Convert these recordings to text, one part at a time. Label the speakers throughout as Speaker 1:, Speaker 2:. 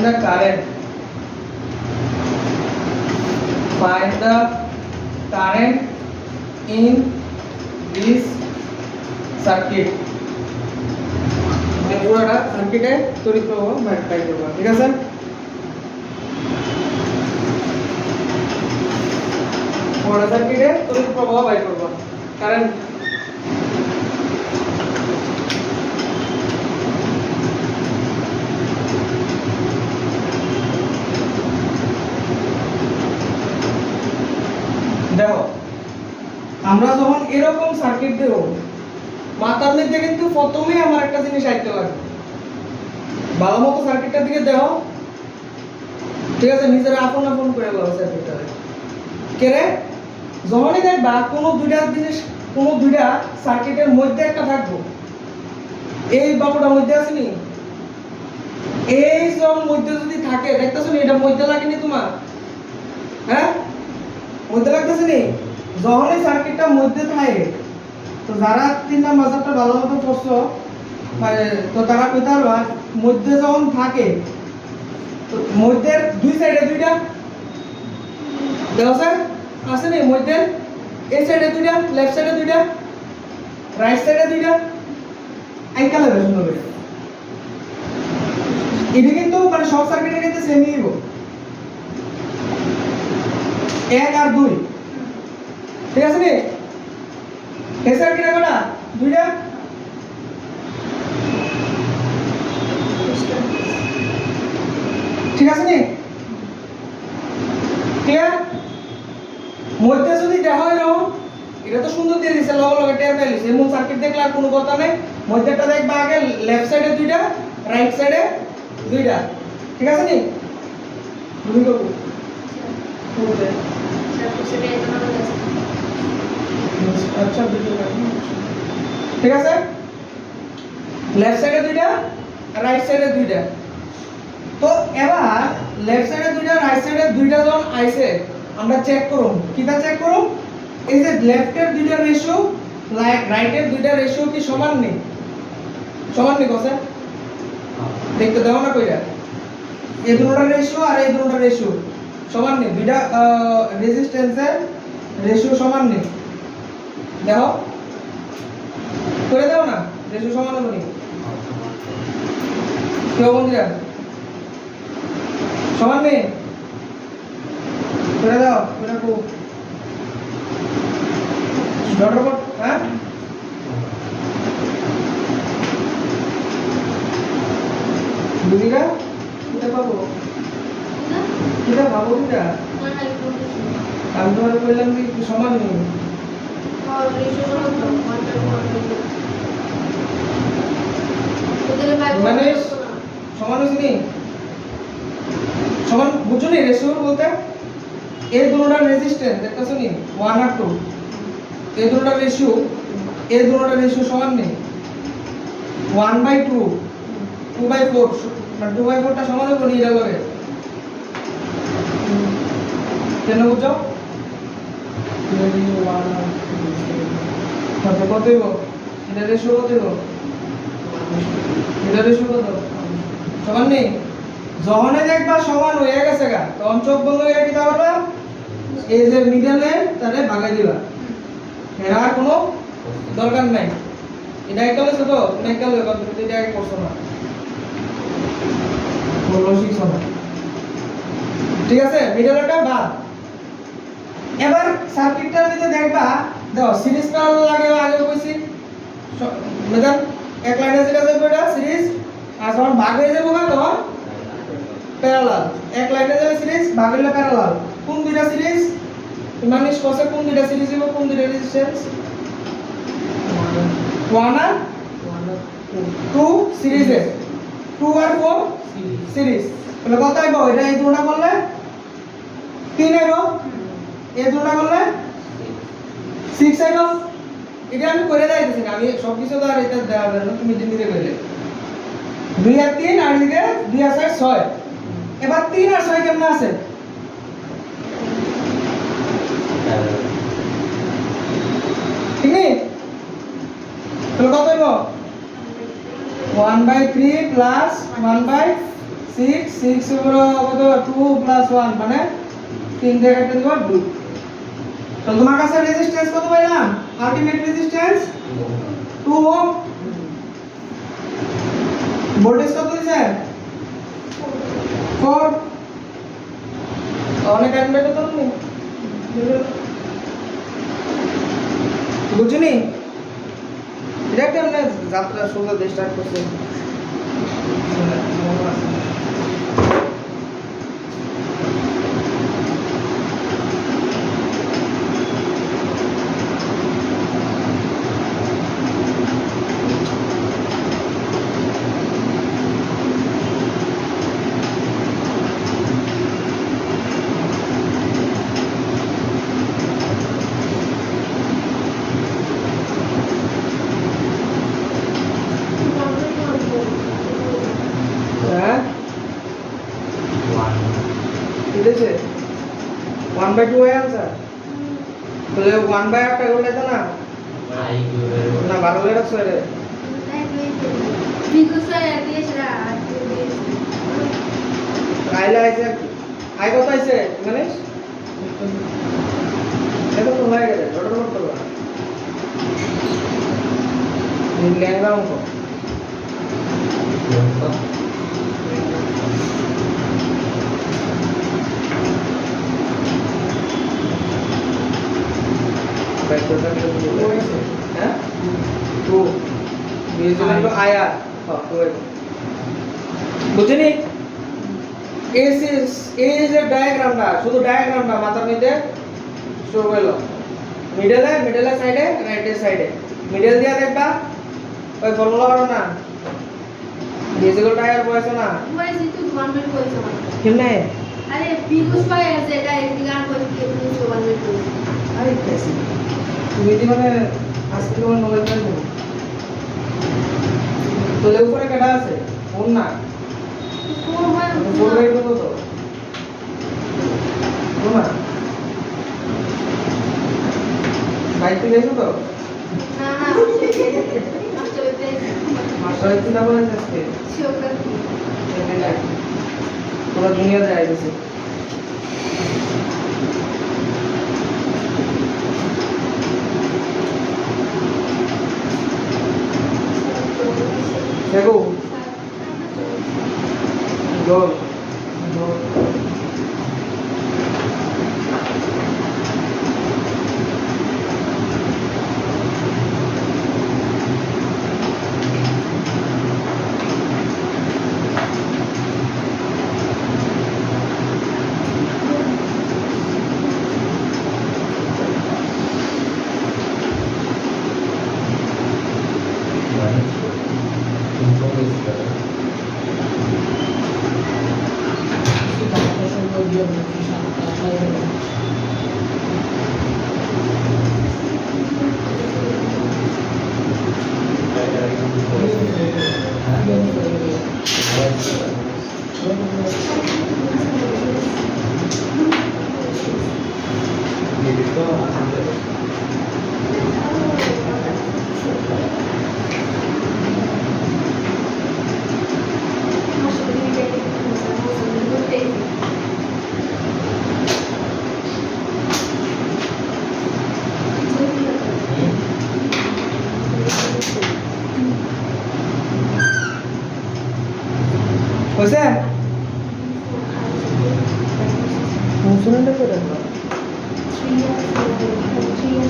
Speaker 1: the current. Find the current in this circuit. পুরোটা সার্কিটে তড়িৎ প্রবাহ বের করব, ঠিক আছে? পুরোটা সার্কিটে তড়িৎ প্রবাহ বের করব, কারেন্ট। দেখো আমরা যখন এরকম সার্কিট দেব, মাথার মধ্যে কিন্তু প্রথমেই আমার একটা জিনিস আইতে লাগবে, ভালো মতো সার্কিটটার দিকে দেখো, ঠিক আছে? নিজের আপন আপন করে বলো সার্কিটটারে কে রে। যখনই দেখবা কোনো দুইটা জিনিস, কোনো দুইটা সার্কিটের মধ্যে একটা থাকবো, এই বাবুটার মধ্যে আছে নি, এই যখন মধ্যে যদি থাকে, দেখতেছো নি এটা মধ্যে লাগেনি তোমার, হ্যাঁ মধ্যে লাগতেছে নি? যখনই সার্কিটটা মধ্যে থাকে, তো যারা 3 নাম্বার চ্যাপ্টার ভালো মতো পড়ছো তো তারা কইতে পারবা মধ্যে যখন থাকে, তো মধ্যের দুই সাইডে দুইটা দেখো স্যার আছে নি মধ্যে, এই সাইডে দুইটা, লেফট সাইডে দুইটা, রাইট সাইডে দুইটা, আইকা লাগে সুন্দর করে। এটা কিন্তু মানে সব সার্কিটের ক্ষেত্রে সেমই হইব, 1 আর 2, ঠিক আছে নি? এই সার্কিটে কটা? দুইটা। ঠিক আছে নি? ক্লিয়ার? মধ্যে যদি দেখা হয় না, এটা তো সুন্দর দিয়ে দিছে, লগে লগে টের পেয়ে লিছে। এমন সার্কিট দেখলে আর কোনো কথা নেই। মধ্যেটা দেখবা আগে লেফট সাইডে দুইটা, রাইট সাইডে দুইটা, ঠিক আছে নি? তুমি করব আচ্ছা ঠিক আছে, লেফট সাইডে দুইটা, রাইট সাইডে দুইটা। তো এবার লেফট সাইডে দুইটা, রাইট সাইডে দুইটা যখন আইছে, আমরা চেক করব। কিটা চেক করব? এই যে লেফটের দুইটা রেশিও, রাইটের দুইটা রেশিও কি সমান নেই? সমান নেই কসে? দেখতে দাও না কইরা, এই দুটোর রেশিও আর এই দুটোর রেশিও সমান নেই, দুইটা রেজিস্ট্যান্সের রেশিও সমান নেই। দেখো করে দাও না, রেশিও সমান হবে নি? কেউ বন্ধুরা সমান নেই, করে দাও, করে রাখো ডটার পর। হ্যাঁ দুইটা কিটা পাবো, কিটা পাবো, কিটা আমি তোমার বললাম কি সমান নেই, মানে সমান হয়েছে নি? সমান বুঝছো নি? রেশিও বলতে এই দুটোটার রেজিস্ট্যান্স দেখতেছো নি, 1 আর 2, এই দুটোটার রেশিও, এই দুটোটার রেশিও সমান নেই। 1/2, 2/4, মানে 2/4টা সমান হবে নি এর লগে? কেন বুঝছো? কত কত হইব? এটা রেশিও কত হইব? এটা রেশিও কত? সমান নেই। যখনই দেখবা সমান হয়ে গেছে গা, তখন চোখ বন্ধ করে কি করবা? এই যে মিডলে তারে ভাগাই দিবা, এর আর কোনো দরকার নাই। এটা একটা হইছে তো, তুমি একটা লইবা, তুমি এটা আগে করছো না, বলো শিখছো না, ঠিক আছে? মিডলটা বাদ। এবার সার্কিটটার মধ্যে দেখবা, দাও সিরিজ প্যারালাল লাগে, আগে কইছি মেদান এক লাইনে যেটা যাবে এটা সিরিজ, আর যখন ভাগ হয়ে যাবে তখন প্যারালাল। এক লাইনে যাবে সিরিজ, ভাগ হলে প্যারালাল। কোন দুইটা সিরিজ মানে কোসে, কোন দুইটা সিরিজ হবে, কোন দুইটা রেজিস্ট্যান্স? 1 আর 2 সিরিজে, 2 আর 4 সিরিজ। তাহলে কত আইবো? এটা এই দুটোটা করলে 3 আইবো, এই দুটোটা করলে 6 আইবো। এটা আমি করে দিতেছি না, আমি সবকিছু তো আর এটা দেওয়া যাবে না, তুমি নিজে করে 2 আর 3, আর এদিকে 2 আর 4 6। এবার 3 আর 6 কেমন আছে? ঠিক আছে, তাহলে কত হইব? 1/3 প্লাস 1/6 6 এর উপর কত 2 প্লাস 1 মানে 3 দিয়ে কাটতে দিব 2। তো তোমার কাছে রেজিস্ট্যান্স কত পাইলাম? Ultimate resistance 2 ohm. ভোল্টেজ কত দিছে? 4। অনেক কারেন্ট বের করতে হবে। বুঝুনি? এটা কেমনে যাত্রা সোজা দিয়ে স্টার্ট করছে? হ্যাঁ? 1/2 হয় आंसर। তাহলে 1/8 টা করলে তো না? না 12 হয়ে রাখছো রে। আইলা আইছে আই কত আইছে মানে এটা তো হয়ে গেছে ডট ডট করবা এই লেখা অঙ্ক হ্যাঁ 2 নিউজিল্যান্ড আয়া হ্যাঁ বুঝিনি এই যে ডায়াগ্রামটা শুধু ডায়াগ্রামটা মাথার মধ্যে স্টোর করলো মিডলে সাইডে রাইট সাইডে মিডল দিয়া দেখবা ওই ফর্মুলা করো না ডিজিটাল টায়ার বয়স না
Speaker 2: বয়স তো 1 মিনিট কইছো
Speaker 1: কেমনে
Speaker 2: আরে বিগুস পায় আছে এটা একদিগান করে কি তুমি 1 মিনিট কইছো
Speaker 1: আরে কেসি তুমি দি মানে আজকে তোমার নলেজ নাই তো লে উপরে কেডা আছে ফোন না
Speaker 2: ফোন হয়
Speaker 1: ফোন রাইট তো তো তোমা বাইক থেকে এসো তো
Speaker 2: না না
Speaker 1: মাস্টার কি না বলে আজকে
Speaker 2: শিওর
Speaker 1: পুরো দুনিয়া যায় গেছে দেখো গোল গোল হইছে মুসুনটা করে দাও
Speaker 2: 3 years 1 year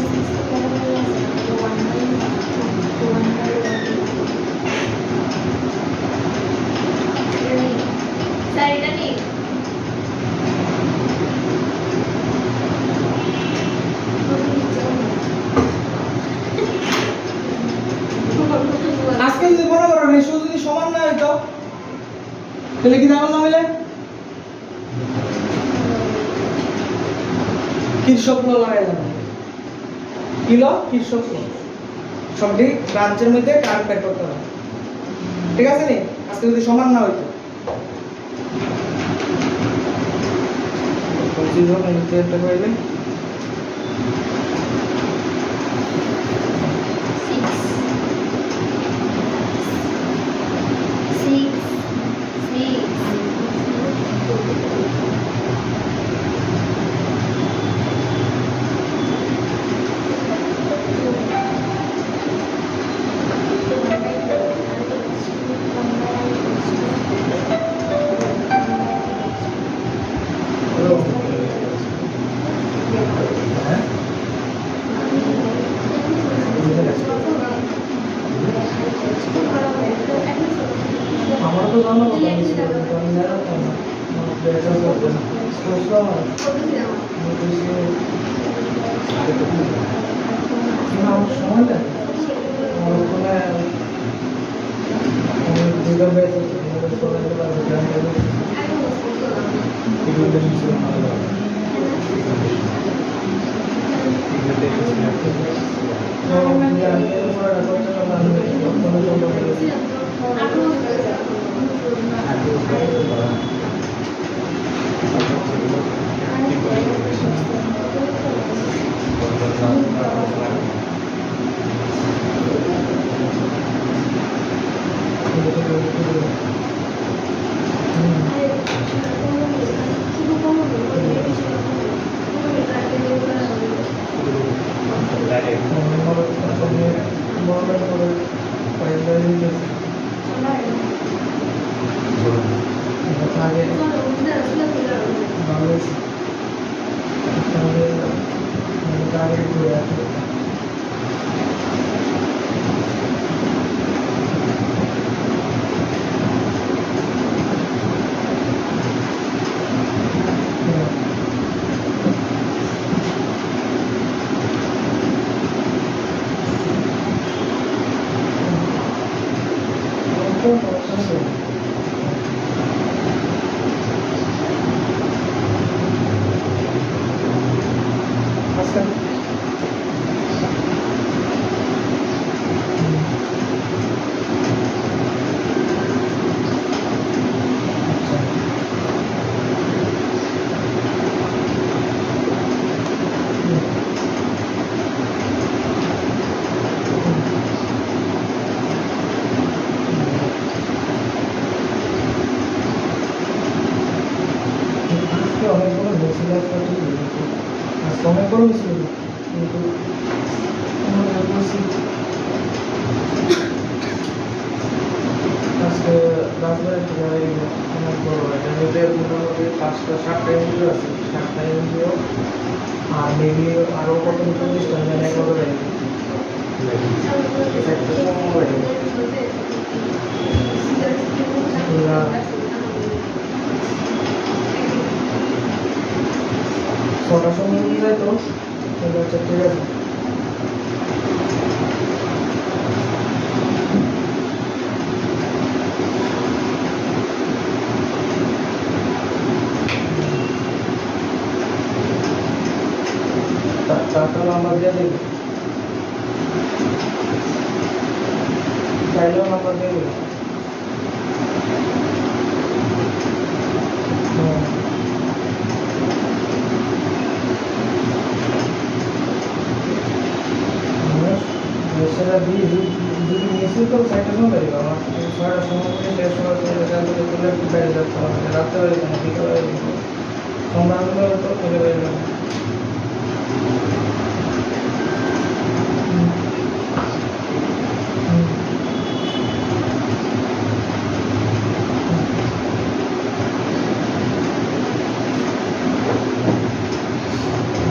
Speaker 1: আজকে যদি বড় বড় রেশিও যদি সমান না হইতো তাহলে কি দাঁড়ালো মিলে কিরশক ল লাগাই দাও কিলো কিরশক ল সবটি ব্রাঞ্চের মধ্যে কারেন্ট বের করতে হবে ঠিক আছে নি আজকে যদি সমান না হইতো কনফিউজ হবে নিতে একটা কইলে
Speaker 2: 6 6 6
Speaker 1: স্লো হয়
Speaker 2: করতেছিলাম
Speaker 1: আমার সময় লাগে আমার ফোনে অনেক দুইটা ব্যাচ আছে আমাদের ফোনে অনেকগুলো মেসেজ আসতে আজকে অনেকগুলো মেসেজ কিন্তু আজকে রাজবাড়ি থেকে অনেক বড় এটা যদি মোটামুটি 5টা 7টা এনজিও আছে 7টা এনজিও আর মেবি আরও কত 40টা মানে এগুলো রয়েছে ছটার সময় নিয়ে যায় তো আচ্ছা ঠিক আছে টাকা নাম্বার দিয়ে দেবে চাইলেও নাম্বার দিয়ে দেবে সেটা দিয়ে যদি মিছিল তো সাইডে সময় পারি আমার ছয়টার সময় থেকে 1:30 বাইরে যাচ্ছে আমাদের রাত্রে বাড়ি কেন বিকেল বাড়ি তোমরা হলে তো ফেলে বাইরে যাবো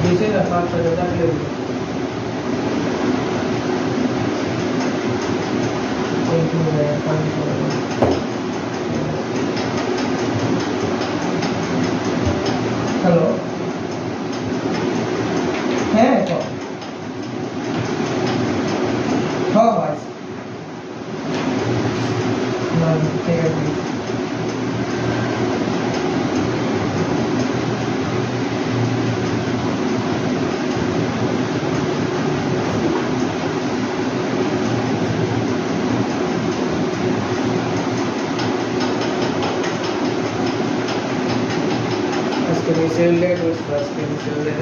Speaker 1: দিয়েছে না 5-6 থাকলে হ্যালো হ্যাঁ হয় না ঠিক আছে मिसेल लेट उस बस के मिसेल लेट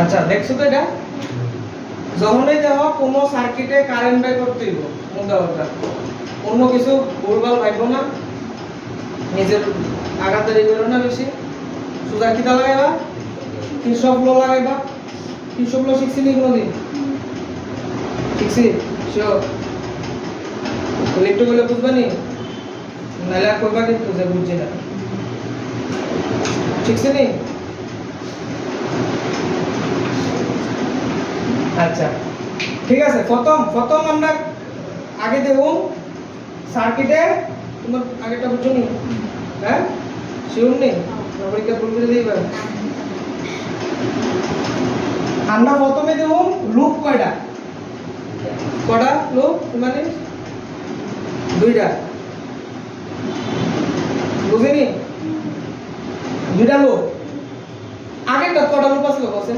Speaker 1: আচ্ছা দেখছো তো এটা যখনই দেখো কোনো সার্কিটে কারেন্ট বাই করতে দিব মোটা কথা অন্য কিছু ভুলভাল ভাববো না নিজের আঘাতারি করো না বেশি সুদা কিটা লাগাইবা কিসব লো লাগাইবা কিসব লো শিখছি নি কোনদিন শিখছি শিওর একটু বলে বুঝবা নি নাহলে আর কইবা কিন্তু যে বুঝছি না শিখছি নি আচ্ছা ঠিক আছে, প্রথম আমরা আগে দেব সার্কিটে। তোমার আগেটা বুঝছো নি? হ্যাঁ শিওর নেই? পরীক্ষা ভুল করে দিই এবার। আমরা প্রথমে দেব লুপ কয়টা লুপ মানে দুইটা, বুঝিনি? দুইটা লুপ। আগেরটা কয়টা লুপ আসলো বসে?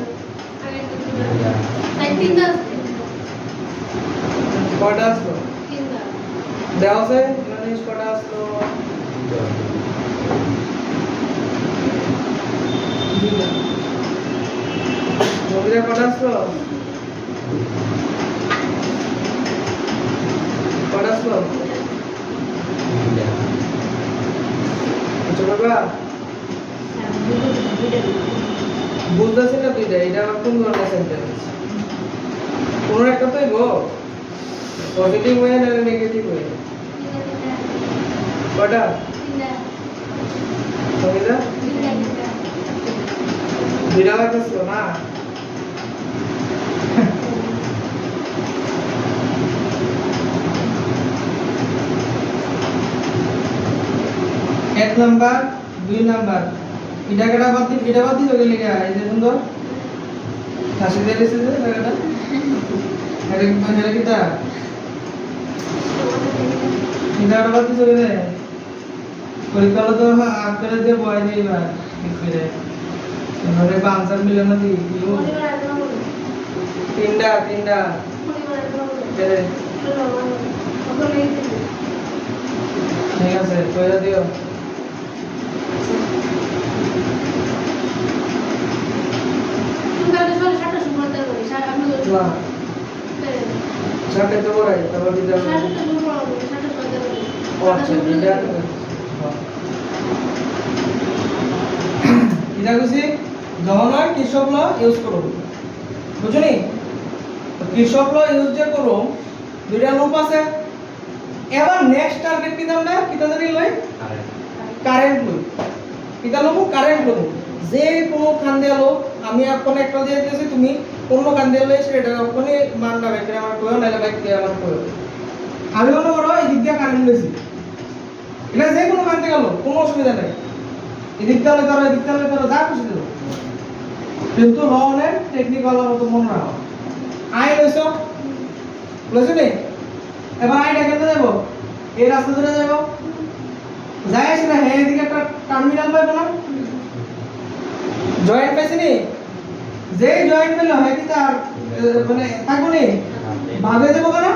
Speaker 1: কয়টা আসলো দেওয়া আছে? ইংলিশ কয়টা আসলো? মুভিটা কয়টা আসলো? কয়টা আসলো? আচ্ছা বাবা বুঝতেছি না দুইটা, এটা আমার কোন ধরনের সেন্টেন্স? কোন একটা তো গো পজিটিভ ওয়ে না নেগেটিভ ওয়ে? কয়টা সঙ্গীতা? দুইটা লাগতেছিল না? এক নাম্বার, দুই নাম্বার এটা কেটা বাদ দিই, এটা বাদ দিই ওকে লিখে এই যে সুন্দর হাসি দিয়ে দিছে যে এটা এটা কিটা এটা বাদ দিই ওকে দে পরীক্ষা তো আকারে দে বয় দেই বা ঠিক করে মানে আনসার মিলে না দি তিনটা ঠিক আছে কইরা দিও। সাথে তো বড়াই তারপর দিতে হবে। আচ্ছা এটা এটা কইছি যখন হয় কিরশফ ল ইউজ করব, বুঝছনি? তো কিরশফ ল ইউজ যে করব দুইটা লুপ আছে। এবার নেক্সট টার্গেট কি দাম না কিটা জানি লই কারেন্ট লই, কিটা লব কারেন্ট লব। যে কোনো খান দিয়ে লো আমি আপনাকে একটা দিয়ে দিয়েছি, তুমি কোন খান দিয়ে লই সেটা আপনি মান না বের করে আমার কইও নালে বাইক দিয়ে আমার কইও। আমি মনে করো এই দিক দিয়ে কারেন্ট লইছি, এটা যে কোনো খান থেকে গেল কোনো অসুবিধা নাই। এদিক দিয়ে ধরো এদিক দিয়ে ধরো যা খুশি দেবো, কিন্তু লনের টেকনিক্যাল মতো মনে রাখো। আই লইছো নি? এবার আইটা কেটে যাবো, এই রাস্তা ধরে যাবো, যাই আসি না হ্যাঁ এদিকে একটা টার্মিনাল পাইবো না, জয়েন্ট পাইছি নি? যেই জয়েন্ট পেলে হয় কি তার মানে থাকবো নি ভাগ হয়ে যাবো কেন?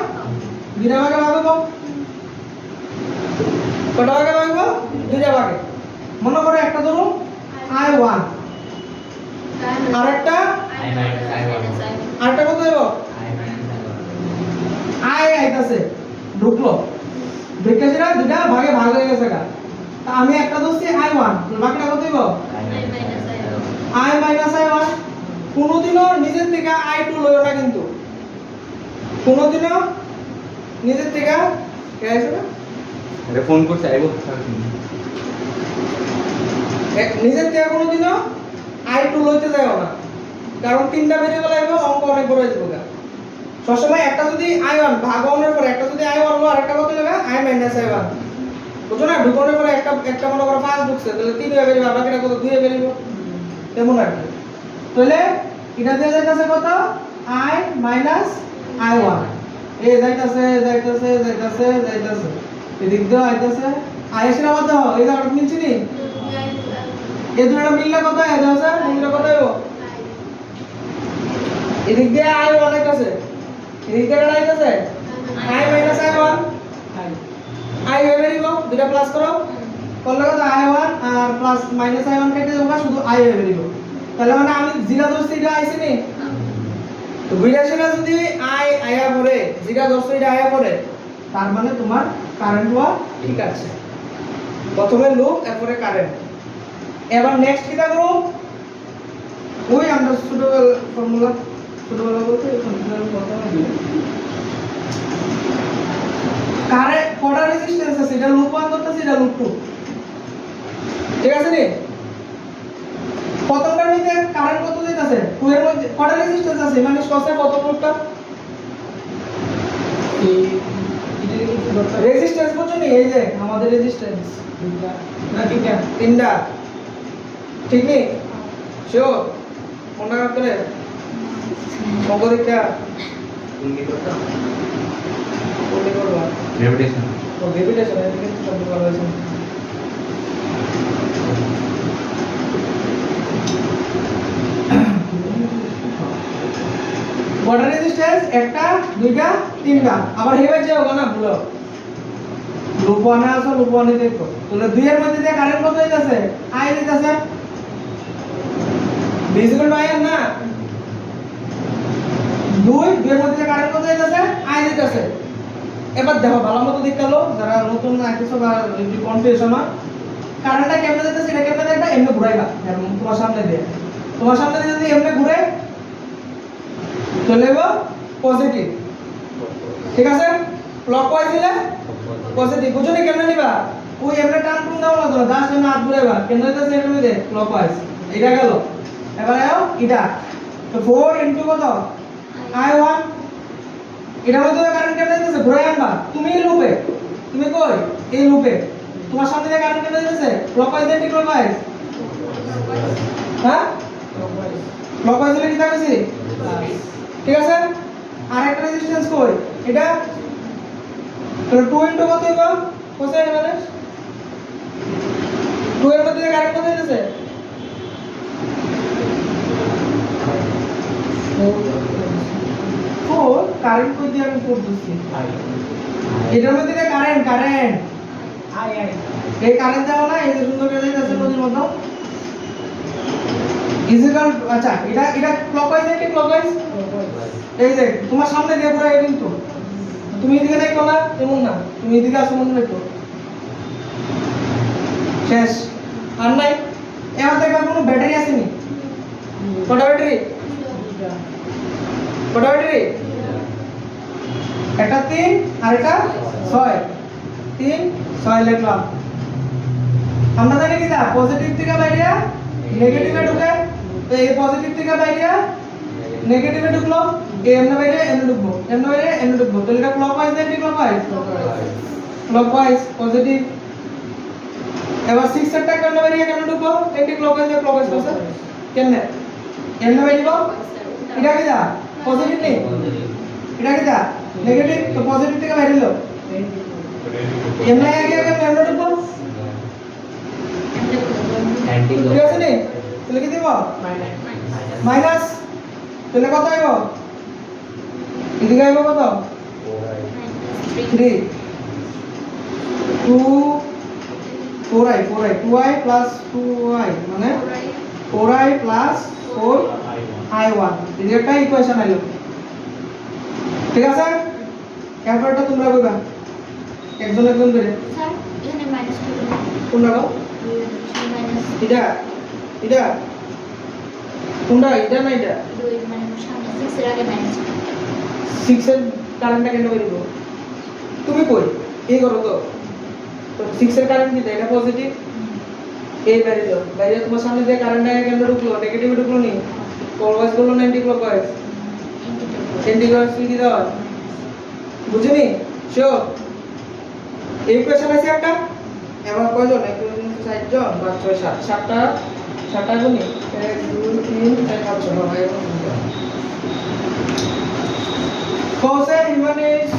Speaker 1: দুইটা ভাগে ভাগ হবো। কটা ভাগে ভাগ হবো? দুইটা ভাগে। মনে করো একটা ধরুন I1 আরেকটা আরেকটা কত দেব? I আইতাছে ঢুকলো দেখতেছি না দুইটা ভাগে ভাগ হয়ে গেছে গা। তা আমি একটা ধরছি I1, বাকিটা কত দেব? I - I1। কোনোদিনও নিজের থেকে I2 লইও না, কিন্তু কোনোদিনও নিজের থেকে কে আইছে না
Speaker 3: এটা ফোন করতে আইবো
Speaker 1: নিজের থেকে কোনোদিনও I2 লইতে যাও না, কারণ তিনটা ভেরিয়েবল আইবো, অঙ্ক অনেক বড় হয়ে যাবে। সবসময় একটা যদি I1 ভাগ হওয়ার পর একটা যদি I1 লো আরেকটা কত লাগা I - I1, বুঝছো না? ঢুকানোর পরে একটা মনে করো 5 ঢুকছে, তাহলে 3 হয়ে বেরিয়ে বাকিটা কত 2 হয়ে বেরিয়ে তেমন আর কি। তাহলে এটা দিয়ে যাইতাছে কত I - I1, এই যাইতাছে এদিক দিয়ে আইতাছে I এর সাথে মধ্যে এই জায়গাটা মিলছে নি? এই দুটোটা মিললে কত হয়? আছে মিললে কত হইব? এদিক দিয়ে I1 আইতাছে, এদিক দিয়ে কাটা আইতাছে I - I1, I হয়ে বেরিব, দুটো প্লাস করো করলে কত I1 আর প্লাস -I1 কেটে যাবে, শুধু I হয়ে বেরিব। তাহলে মানে আমি জিরা ধরছি এটা আইছে নি? তো বিরাশিটা যদি I আয়া পড়ে, জিরা ধরছি এটা আয়া পড়ে, তার মানে তোমার কারেন্ট হওয়া ঠিক আছে। প্রথমে লুপ এরপরে কারেন্ট। এবার নেক্সট কিটা করব? ওই আমরা ছোটবেলা বলতে কারেন্ট কটা রেজিস্ট্যান্স আছে, এটা লুপ 1 করতেছি, এটা লুপ 2, ঠিক আছে নি? প্রথমটার মধ্যে কারেন্ট কত দিতে হইতাছে 2 এর মধ্যে কয়টা রেজিস্ট্যান্স আছে মানে কসে কত ভোল্টটা রেজিস্ট্যান্স বুঝছো নি এই যে আমাদের রেজিস্ট্যান্স না তিনটা ঠিক নেই শিওর কোনটা করে সংগঠিকা
Speaker 3: কোনটি করতে
Speaker 1: কোনটি করবা
Speaker 3: গ্রেভিটেশন
Speaker 1: ও গ্রেভিটেশন এর কিন্তু শব্দ বলা হয়েছে ওয়াটার রেজিস্ট্যান্স একটা দুইটা তিনটা আবার হেবে যাও না ভুলো লুপ 1 আছে লুপ 1 এ দেখো তাহলে 2 এর মধ্যে যে কারেন্ট কত হইতাছে আই দিতাছে ভিজিবল বাইর না 2 এর মধ্যে যে কারেন্ট কত হইতাছে আই দিতাছে এবার দেখো ভালো মতো দেখালো যারা নতুন আইতেছো বা যদি কনফিউশন হয় কারেন্টটা কেমনে দিতেছে এটা কেমনে দেখবা এমনি ঘুরাইবা এরকম তোমার সামনে দিয়ে তোমার সামনে দিয়ে যদি এমনি ঘুরে চলে যাবো পজিটিভ ঠিক আছে ক্লকওয়াইজ দিলে পজিটিভ বুঝো নি কেমনে নিবা ওই এমনি টান টুন দাও না ধরো দাস না হাত ঘুরাইবা কেমনে দিতেছে এর মধ্যে ক্লকওয়াইজ এটা গেল এবার আও এটা তো 4 ইনটু কত i1 এটার মধ্যে কারেন্ট কেমনে দিতেছে ঘুরাই আনবা তুমি লুপে তুমি কই এই লুপে তোমার সামনে দিয়ে কারেন্ট কেমনে দিতেছে ক্লকওয়াইজ এন্টি ক্লকওয়াইজ হ্যাঁ ক্লকওয়াইজ দিলে কি থাকছে ঠিক আছে আর একটা রেজিস্ট্যান্স কই এটা তাহলে 2 ইনটু কত হইবা কোসাইন মানে 2 এর মধ্যে কারেন্ট কত হইছে 4 কারেন্ট কই দিয়ে আমি 4 দিচ্ছি এটার মধ্যে কারেন্ট আই এই কারেন্ট দাও না এই যে সুন্দর করে যাইতেছে নদীর মতো ইজিক্যাল আচ্ছা এটা ক্লকওয়াইজ নাকি ক্লকওয়াইজ এই যে তোমার সামনে দিয়ে পুরো কিন্তু তুমি এদিকে দেখো না এমন না তুমি এদিকে আসো মনে রাখো শেষ আর নাই এবার দেখো কোনো ব্যাটারি আসেনি কটা ব্যাটারি কটা ব্যাটারি একটা 3 আর একটা 6 3 6 লিখলাম আমরা জানি কি দা পজিটিভ থেকে বাইরে নেগেটিভে ঢুকে তো এই পজিটিভ থেকে বাইরে নেগেটিভে ঢুকলো এই এমনে বাইরে এমনে ঢুকবো এমনে বাইরে এমনে ঢুকবো তাহলে এটা ক্লকওয়াইজ না ক্লকওয়াইজ ক্লকওয়াইজ পজিটিভ এবার 6 এর টাকা এমনে বাইরে কেমনে ঢুকবো এন্টি ক্লকওয়াইজ এ ক্লকওয়াইজ করছে কেমনে এমনে বাইরে এটা কি দা পজিটিভ নেই এটা কি দা নেগেটিভ তো পজিটিভ থেকে বাইরে হলো এমনে আগে এমনে ঢুকবো
Speaker 3: অ্যান্টি
Speaker 1: ঠিক আছে নি তাহলে কি দেব মাইনাস তাহলে কত আইব এদিকে আইব কত 3 2 4i 2i plus 2i মানে 4i plus 4i1 এই একটা ইকুয়েশন আইলো ঠিক আছে ক্যালকুলেটর তোমরা কইবা একজন একজন করে
Speaker 2: স্যার এখানে মাইনাস
Speaker 1: কোনটা গো
Speaker 2: মাইনাস
Speaker 1: এটা কোনটা এটা না এটা
Speaker 2: 2 মানে সামনে 6 এর আগে মাইনাস
Speaker 1: 6 এর কারেন্টটা কেন বেরিয়ে তুমি কই এই করো তো 6 এর কারেন্ট কি এটা পজিটিভ এই বাইরে তোমার সামনে যে কারেন্টটা কেন ঢুকলো নেগেটিভ ঢুকলো নি ক্লকওয়াইজ করলো না অ্যান্টি ক্লকওয়াইজ অ্যান্টি ক্লকওয়াইজ কি দাও বুঝিনি শিওর এই কোশ্চেন আছে একটা এবার কয়জন এক দুই তিন চার জন বা 6 7 7টা গুনি 1 2 3 4 5 6 ভাই কোসে ইমানেস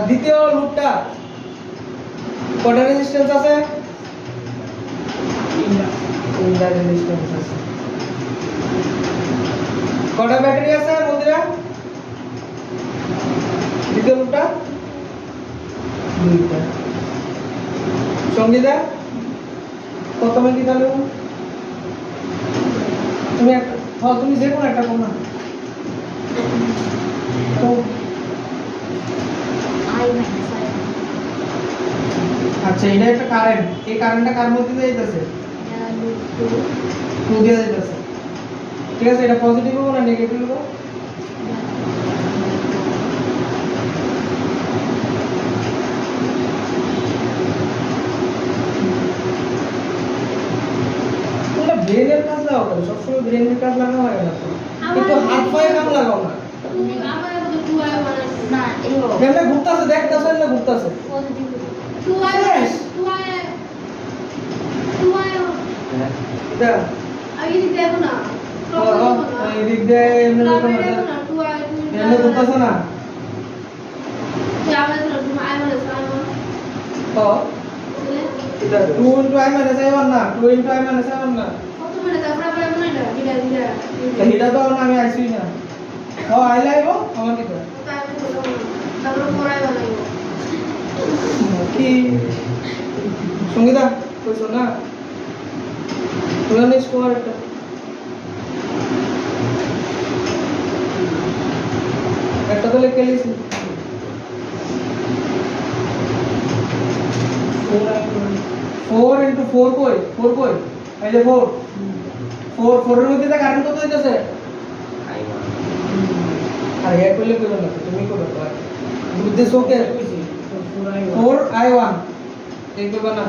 Speaker 1: দ্বিতীয় লুপটা কত রেজিস্ট্যান্স আছে তিনটা রেজিস্ট্যান্স আছে কটা ব্যাটারি আছে বন্ধুরা দ্বিতীয় লুপটা দুইটা সঙ্গীতা প্রথমে কি তাহলে তুমি একটা তুমি যে কোনো একটা কোনা তো
Speaker 2: আই মাইনাস আই
Speaker 1: আচ্ছা এটা একটা কারেন্ট এই কারেন্টটা কার মধ্যে দিয়ে যাইতেছে টু দিয়ে যাইতেছে ঠিক আছে এটা পজিটিভ হবে না নেগেটিভ হবে লাগাও কেন? সবসময় ব্রেনের কাজ লাগানো লাগে না তো। কিন্তু হাত পায়ে কাম লাগাও না।
Speaker 2: আমার তো 2i বানাইছি
Speaker 4: না এই
Speaker 1: কেমনে ঘুরতাছে দেখতাছে না ঘুরতাছে।
Speaker 4: পজিটিভ
Speaker 2: 2i বানাইছি 2i
Speaker 3: হ্যাঁ
Speaker 1: এটা
Speaker 2: আগে দিতে দেখো না
Speaker 1: এই দিক দিয়ে এমনি
Speaker 2: দেখো
Speaker 1: দেখো না।
Speaker 2: না 2i
Speaker 1: এমনি ঘুরতাছে না।
Speaker 2: যাবে না তুমি i বানাইছো
Speaker 1: তো এটা 2 into I minus I1 না 2 into I minus I1 না।
Speaker 2: কত মানে তারপর আবার বানাই না বিড়া
Speaker 1: এটা তো না আমি আইছি না। ও আই লাইবো আমার কি করে?
Speaker 2: তারপর 4i বানাইবো
Speaker 1: কি সঙ্গীতা কইছো না? তুলনা স্কোয়ার এটা একটা তো লিখে লিখছি 4 into 4 কই 4 কই এই যে 4 4 এর মধ্যে কারেন্ট কত হইতাছে
Speaker 3: I1
Speaker 1: আর এ কইলে কইলো না তুমি কইবে তো বুদ্ধি সোকে 4i1 এই কইবা না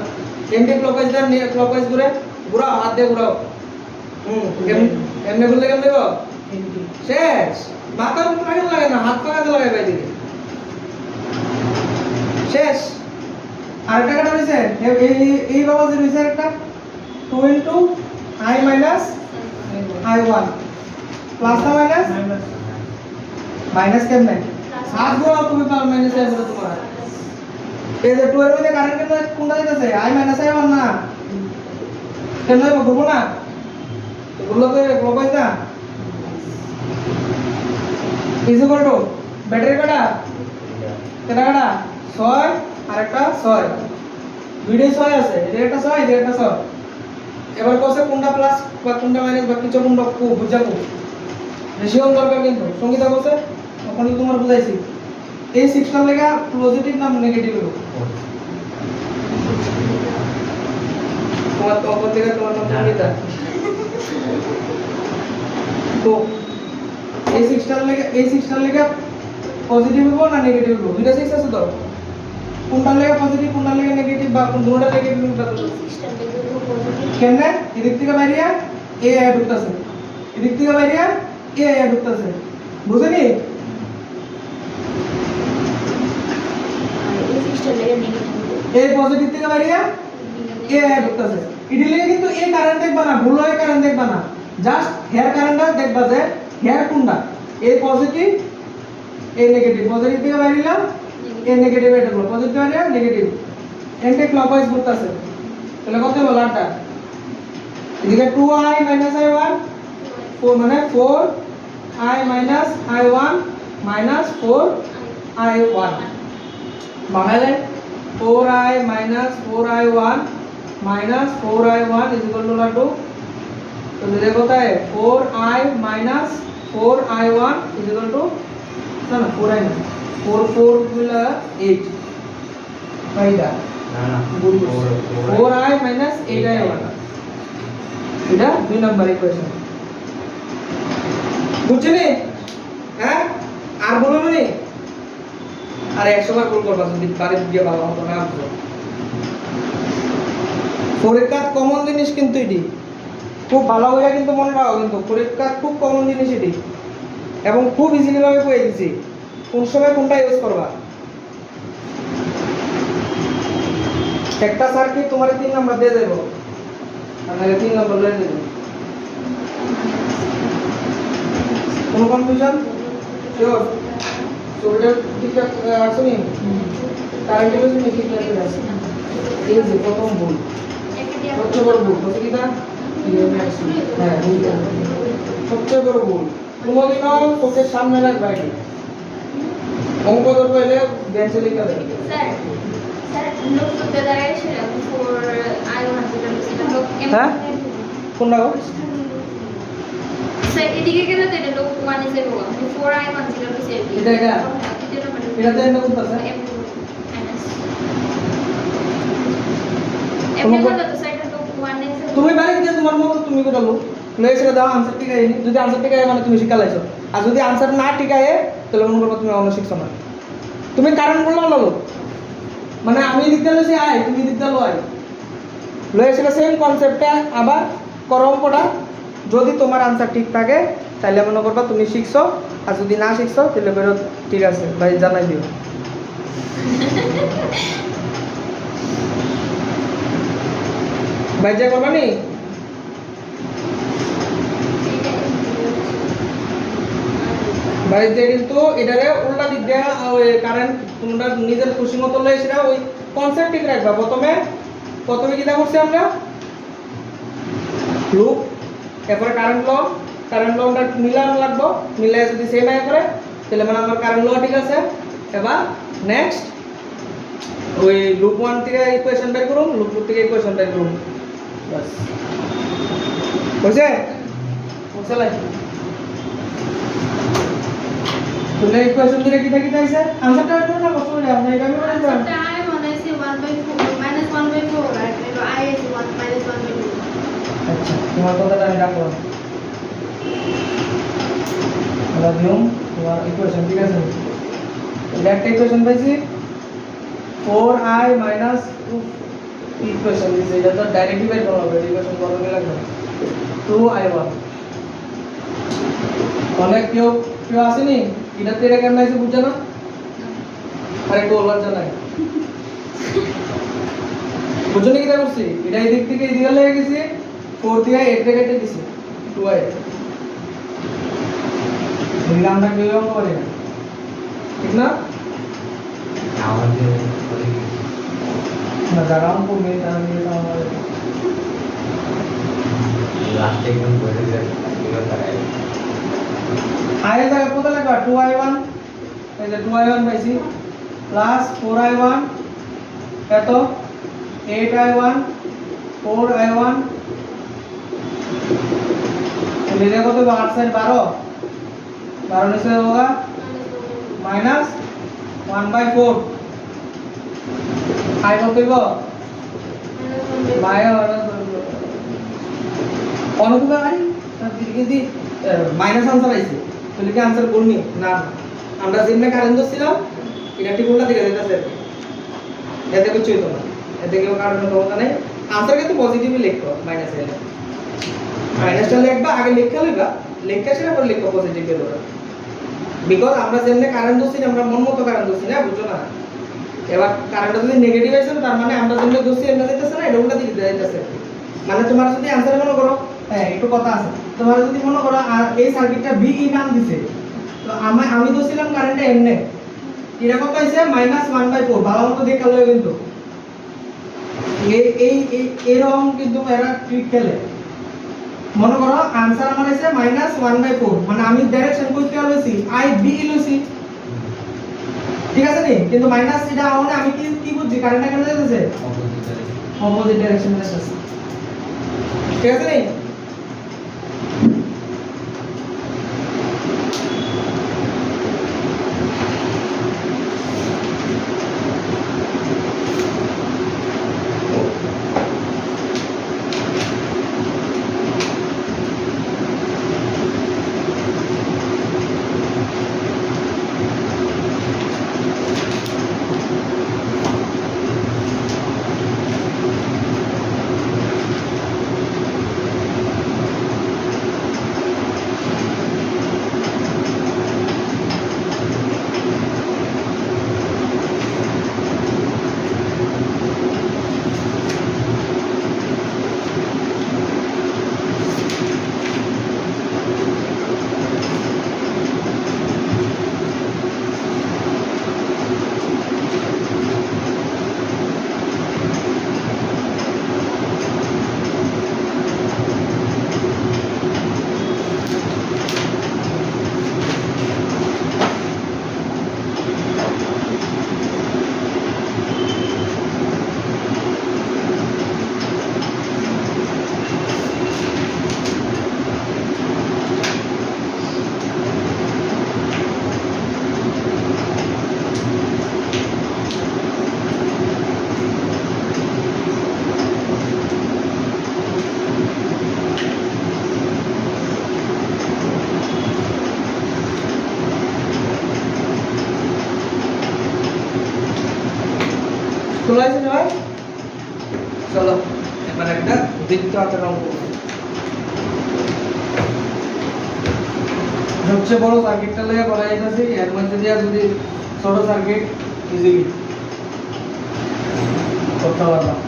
Speaker 1: এন্টি ক্লকওয়াইজ দা নিয়ে ক্লকওয়াইজ ঘুরে ঘুরাও হাত দিয়ে ঘুরাও এমনি বললে কেমন দেব শেষ মাথার উপর লাগে না হাত পা কাজে লাগাই দিকে শেষ আরেকটা কাটা হইছে এই বাবা যে হইছে একটা 2 into I minus I1 plus না মাইনাস মাইনাস কেমনে হাত ঘোরাও তুমি পার মাইনাস আই বলে তোমার এই যে 2 এর মধ্যে কারেন্ট কোনটা দিতেছে I minus I1 না কেন হবে ঘুরবো না ঘুরলো তো ক্লকওয়াইজ না ইজ ইকুয়াল টু ব্যাটারি কটা কেটা কাটা 6 আর একটা 6 দুইটাই 6 আছে এর একটা 6 এর একটা 6 এবার কোসে কোনটা প্লাস বা কোনটা মাইনাস বা কিছু কোনটা বুঝাবো রেশিও দরকার কিন্তু সঙ্গীতা কোসে তখন তোমার বুঝাইছি এই 6টা লাগা পজিটিভ না নেগেটিভ হলো তোমার তখন থেকে তোমার নাম সঙ্গীতা তো এই 6টার লাগা পজিটিভ হবো না নেগেটিভ হবো দুইটা 6 আছে তো কোনটা লাগা পজিটিভ কোনটা লাগা নেগেটিভ বা কোনটা লাগা নেগেটিভ কেমনে এদিক থেকে বাইরিয়া এ আই ঢুকতাছে এদিক থেকে বাইরিয়া এ আই ঢুকতাছে বুঝেনি
Speaker 4: এই সিস্টেম এর নেগেটিভ
Speaker 1: এই পজিটিভ থেকে বাইরিয়া এ আই ঢুকতাছে এটি লাগে কিন্তু এই কারেন্ট দেখবা না ভুল হয় কারেন্ট দেখবা না জাস্ট হেয়ার কারেন্টটা দেখবা যে হেয়ার কোনটা এই পজিটিভ এই নেগেটিভ পজিটিভ থেকে বাইরিলা এই নেগেটিভ এটা হলো পজিটিভ বাইরিয়া নেগেটিভ এন্টি ক্লকওয়াইজ ঘুরতাছে তাহলে কত হলো আটা এদিকে 2i minus i1 4 মানে 4i minus i1 minus 4i1 Bangali 4i minus 4i1 minus 4i1 is equal to 2 तो ये होता है 4i minus 4i1 is equal to ना ना 4i 4 मिला 8 फायदा
Speaker 3: না না
Speaker 1: 4i minus 8i1 এটা 2 নাম্বার ইকুয়েশন বুঝছেন হ্যাঁ আর বলবো নি আর 100 বার ভুল করবা যদি বারে দিয়ে ভালো মতো না বুঝো পরীক্ষার কমন জিনিস কিন্তু এটি খুব ভালো করে কিন্তু মনে রাখো কিন্তু পরীক্ষার খুব কমন জিনিস এটি এবং খুব ইজিলি ভাবে কয়ে দিছি কোন সময় কোনটা ইউজ করবা একটা সার্কিট তোমার 3 নাম্বার দিয়ে দেব আমাকে 3 নাম্বার দিয়ে দেব কোনো কনফিউশন শিওর চোরটা ঠিকঠাক আসেনি কারেন্ট ইকুয়েশন ঠিকঠাক আছে এই যে প্রথম ভুল সবচেয়ে বড় ভুল বুঝলি না হ্যাঁ সবচেয়ে বড় ভুল কোনোদিনও চোখের সামনে রাখবে না অঙ্ক ধরবে এলে বেঞ্চে লিখে দেবে
Speaker 2: স্যার স্যার লোক তো দাঁড়ায় সেটা 4i1 যেটা লোক
Speaker 1: হ্যাঁ কোনটা গো
Speaker 2: স্যার এদিকে কেন তো এটা লোক 1 এর হোক 4i1 যেটা হচ্ছে
Speaker 1: এটা এটা তো এমন করতেছে
Speaker 2: এমনি কথা তো স্যার এটা লোক 1 এর
Speaker 1: তুমি মানে কি তোমার মত তুমি করে লো লয়ে সেটা দাও আনসার ঠিক আছে যদি আনসার ঠিক আছে মানে তুমি শিখা লাইছো আর যদি আনসার না ঠিক আছে তাহলে মনে করো তুমি অন্য শিখছো না তুমি কারণ বললো না মানে আমি লিখতে লইছি আই তুমি লিখতে লয় লয়ে সেটা সেম কনসেপ্টে আবার করম পড়া যদি তোমার আনসার ঠিক থাকে তাহলে মনে করবা তুমি শিখছো, আর যদি না শিখছো তাহলে বেরো ঠিক আছে ভাই জানাই দিও। ভাই যা করবা নি ভাই যে কিন্তু এটারে উল্টা দিক দিয়ে ওই কারেন্ট তোমরা নিজের খুশি মতো লই সেটা ওই কনসেপ্ট ঠিক রাখবা। প্রথমে কি করছি আমরা লুপ, এরপরে কারেন্ট লটা মিলানো লাগবো, মিলাই যদি সেম আয় করে তাহলে মানে আমার কারেন্ট ল ঠিক আছে। এবার নেক্সট ওই লুপ 1 থেকে ইকুয়েশন বের করুন, লুপ 2 থেকে ইকুয়েশন বের করুন, বাস বুঝছে বুঝলে। তুমি ইকুয়েশন দিয়ে কি থাকি তাইছে আনসারটা একটু না কষ্ট করে আপনি এটা আমি বলে দিলাম।
Speaker 2: আনসারটা I মনে হইছে 1/4 -1/4 আর হলো I is 1 -1/2।
Speaker 1: আচ্ছা তোমার কথাটা আমি রাখলাম। দিউম তোমার ইকুয়েশন ঠিক আছে, এটা একটা ইকুয়েশন পাইছি 4i - 2 ইকুয়েশন দিছে, এটা তো ডাইরেক্ট ডিভাইড করা হবে, ইকুয়েশন করতে লাগবে 2i1। অনেক কেউ আসেনি এটাতে, এটা কেমন আছে বুঝছো না? আরে বলবার জানাই বুঝছো না কিটা করছি, এটা এই দিক থেকে এই দিকে লেগে গেছি, 4 দিয়ে 8 কেটে দিছি 2i। এগুলো আমরা কেউ অঙ্ক করি না, ঠিক না?
Speaker 3: আমাদের
Speaker 1: না যারা অঙ্ক মেয়ে তারা নিয়ে আমাদের
Speaker 3: লাস্টে একদম বলে যায়
Speaker 1: আয়ের জায়গায় কত লাগবে 2i1, এই যে 2i1 পাইছি প্লাস 4i1 কত 8i1 4i1 লিখে কত 8 সাইড 12 নিচে হোগা মাইনাস 1/4 আই কত হইব অনুকূল আই যদি মাইনাস আনসার আইছে তাহলে কি আনসার করনি না? আমরা যেমনে কারেন্ট ধরছিলাম এটা ঠিক উল্টা দিকে যাইতাছে, এতে কিছু হইতো না, এতে কেউ কারণের ক্ষমতা নেই। আনসার কিন্তু পজিটিভলি লিখো, মাইনাস এলে মাইনাসটা লিখবা আগে লেখা লইবা, লেখা সেটা পরে লিখো পজিটিভ এর ধরে, বিকজ আমরা যেমনে কারেন্ট ধরছি আমরা মন মতো কারেন্ট ধরছি না, বুঝছো না? এবার কারেন্টটা যদি নেগেটিভ আসে তার মানে আমরা যেমনে ধরছি এমনি যাইতাছে না, এটা উল্টা দিকে যাইতাছে। মানে তোমার যদি আনসার মনে করো, হ্যাঁ একটু কথা আছে, তোমার যদি মনে করো আর এই সার্কিটটা বিই মান দিছে, তো আমি ধরছিলাম কারেন্টটা এমনে এটা কত হইছে -1/4, ভালো মতো দেখা লয় কিন্তু এই এরকম কিন্তু এরা ট্রিক খেলে। মনে করো आंसर আমার আছে -1/4, মানে আমি ডাইরেকশন কইতে লইছি আই বি লইছি, ঠিক আছে নি? কিন্তু মাইনাস এটা মানে আমি কি বুঝছি কারেন্টটা কেন যাচ্ছে অপোজিট ডাইরেকশনে যাচ্ছে, ঠিক আছে নি? চলে আসে সবাই, চলো এবার একটা বৃত্ত আকার অঙ্ক করব। সবচেয়ে বড় সার্কিটটা লাগে করা যাইতেছে এর মধ্যে দিয়ে যদি ছোট সার্কিট ইজিলি করতে পারলাম।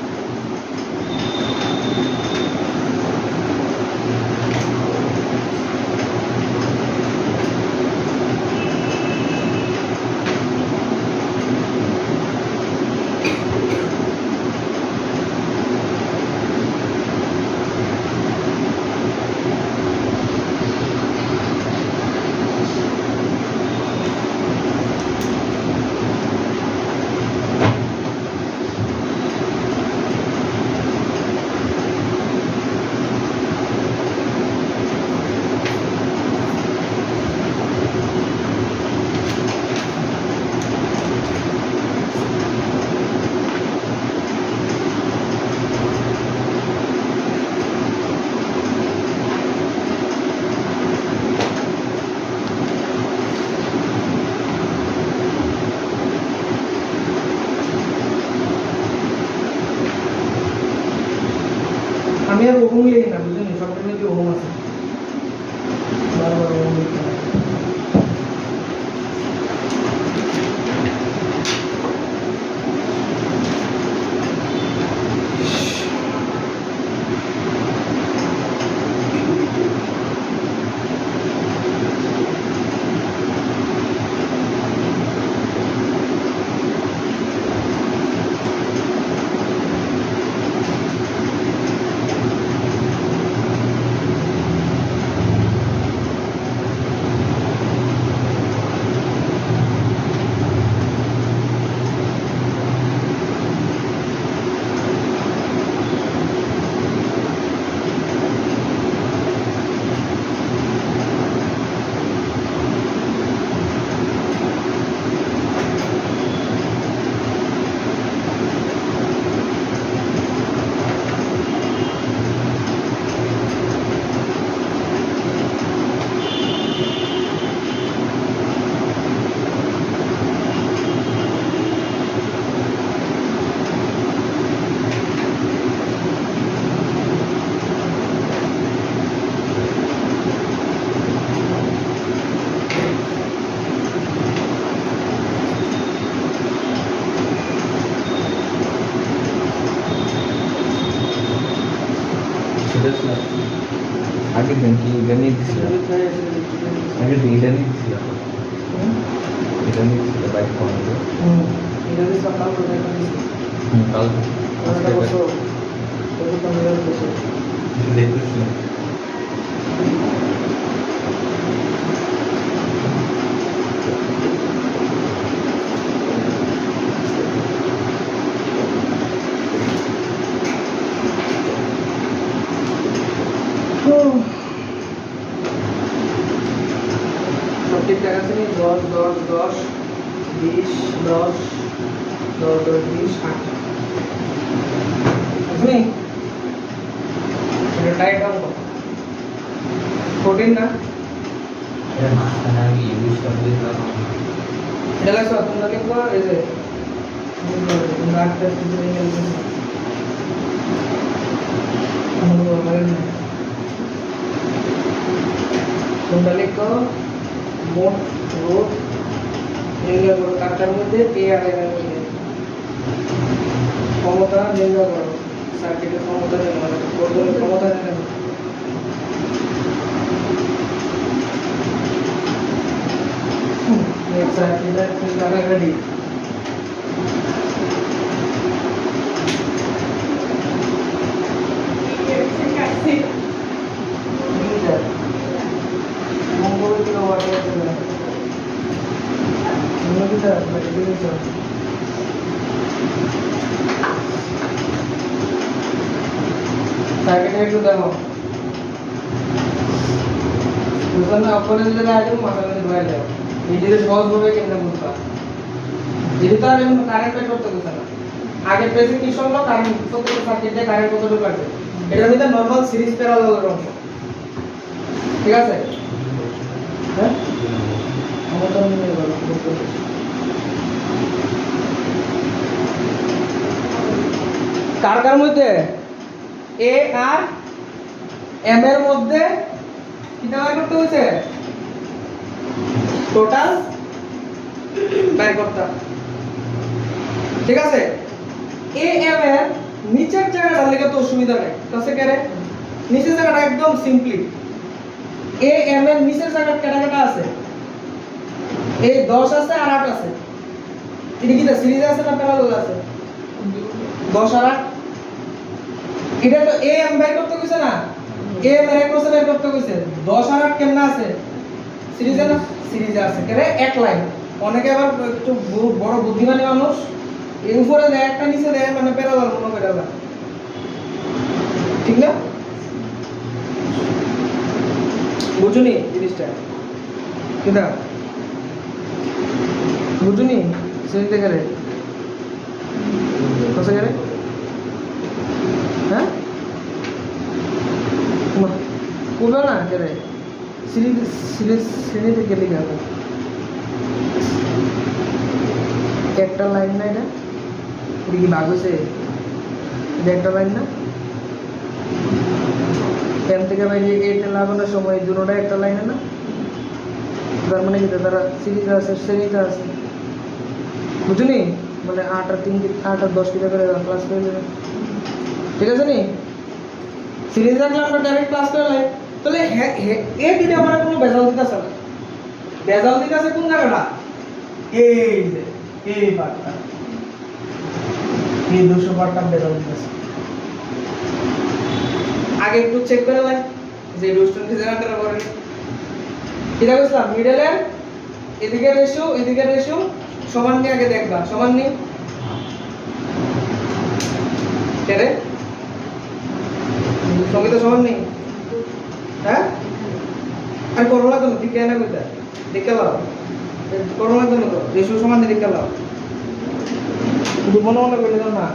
Speaker 1: আমি আর ওহম লিখি না, বুঝলেন? সবটার মধ্যে ওহম আছে, বারবার ওহম লিখতে হয়।
Speaker 3: আগে দিন কি এটা নিয়ে দিছিল, আগে দিন এটা নিয়ে দিছিল, এটা নিয়ে দিছিল বাইক ফোন
Speaker 1: এটা দিয়ে সকাল করে দেখা দিচ্ছি
Speaker 3: কাল
Speaker 1: একটা বছর এটা তো মেয়ের বছর
Speaker 3: দেখতেছিল।
Speaker 1: সব ঠিকঠাক আছে নি? 10 10 10 20 10 10 10 20 8 বুঝলি? এটা টাইট অঙ্ক 14 না?
Speaker 3: এটা মাঝখানে আমি ইউজ করে দিলাম।
Speaker 1: এটা লাগছে তোমরা লিখবো এই যে তোমরা একটা কিছু নিয়ে গেছো তোমরা লিখো মোট রোধ নির্ণয় করো, কাটার মধ্যে এ আর এর মধ্যে ক্ষমতা নির্ণয় করো, সার্কিটের ক্ষমতা নির্ণয় করো, বর্তনীর ক্ষমতা নির্ণয় করো। সার্কিটের ঠিকানা রেডি। সার্কিটে একটু দেখো বুঝলাম না, অপরে দিলে আগে মাথা মধ্যে ঢুকাই দেয় এই জিনিস সহজভাবে কেমনে বুঝবা। যেহেতু আর এখন কারেন্ট বের করতে দিচ্ছে না, আগে প্রেজেন্টেশন হলো কারেন্ট প্রত্যেকটা সার্কিটে কারেন্ট কতটুকু লাগবে, এটার ভিতরে নরমাল সিরিজ প্যারালাল অংশ, ঠিক আছে? হ্যাঁ ক্ষমতা নিয়ে গেল কার কার মধ্যে এ আর এম এর মধ্যে কি ব্যবহার করতে হয়েছে? টোটাল বের করতে হবে। ঠিক আছে, এ এম এর নিচের জায়গাটা লিখে তো অসুবিধা নেই, কাছে কেরে নিচের জায়গাটা একদম সিম্পলি। এ এম এর নিচের জায়গাটা কেটা কেটা আছে, এই 10 আছে আর 8 আছে। এটা কি সিরিজ আছে না প্যারালাল আছে? 10 আর 8। এটা তো এ এম বের করতে কইছে না, এ এম এর ক্রসে বের করতে কইছে। 10 আর 8 কেমনে আছে? সিরিজে না? সিরিজে আছে। কেরে এক লাইন। অনেকে আবার একটু বড় বুদ্ধিমানী মানুষ এই উপরে দেয় একটা নিচে দেয়, মানে প্যারালাল মনে করে দেয়। ঠিক না? বুঝুনি জিনিসটা? কিনা বুঝুনি? সিরিজে করে কসে করে? হ্যাঁ কোলো না করে সিরিজ সিরিজ সিরিজে গেলে গেল একটা লাইন না, এটা এটা কি ভাগ হয়েছে? এটা একটা লাইন না, এম থেকে বাইরে এইটা লাগানোর সময় দুটোটা একটা লাইনে না, তার মানে কি তারা সিরিজ আছে, শ্রেণীতে আছে। বুঝুনি? মানে 8 আর 3 8 আর 10 কিলো করে ক্লাস করে নেবে। ঠিক আছে নি? সিরিজ রাখলে আমরা ডাইরেক্ট ক্লাস করে লাই। তাহলে এ দিনে আমরা কোনো বেজাল দিতেছে না। বেজাল দিতেছে কোন জায়গাটা? এই যে এই পার্টটা, এই 200 পার্টটা বেজাল দিতেছে। আগে একটু চেক করে লাই যে রুস্টন ডিজাইনটা করে এটা বুঝলাম। মিডলে এদিকে রেশিও সমান নিয়ে আগে দেখবা, সমান নি কেরে সঙ্গে তো সমান নেই। হ্যাঁ আর করোনা তো দিকে না কইতা দেখে লাও, করোনা তো না, রেশিও সমান দিয়ে দেখে লাও। কিন্তু মনে মনে করলে তো না।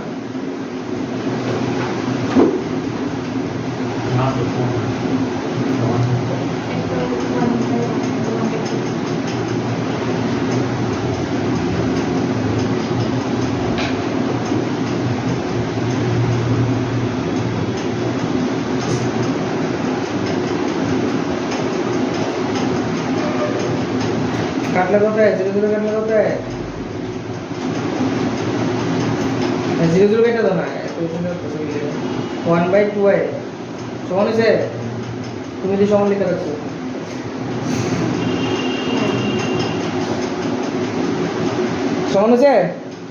Speaker 1: काटला होता है 0 0 काटला होता है 0 0 কেটে দাও না, কোশ্চেনের প্রশ্ন দিলে 1/2 है সমান হইছে। তুমি যে সমান লিখে রাখছো সমান হইছে,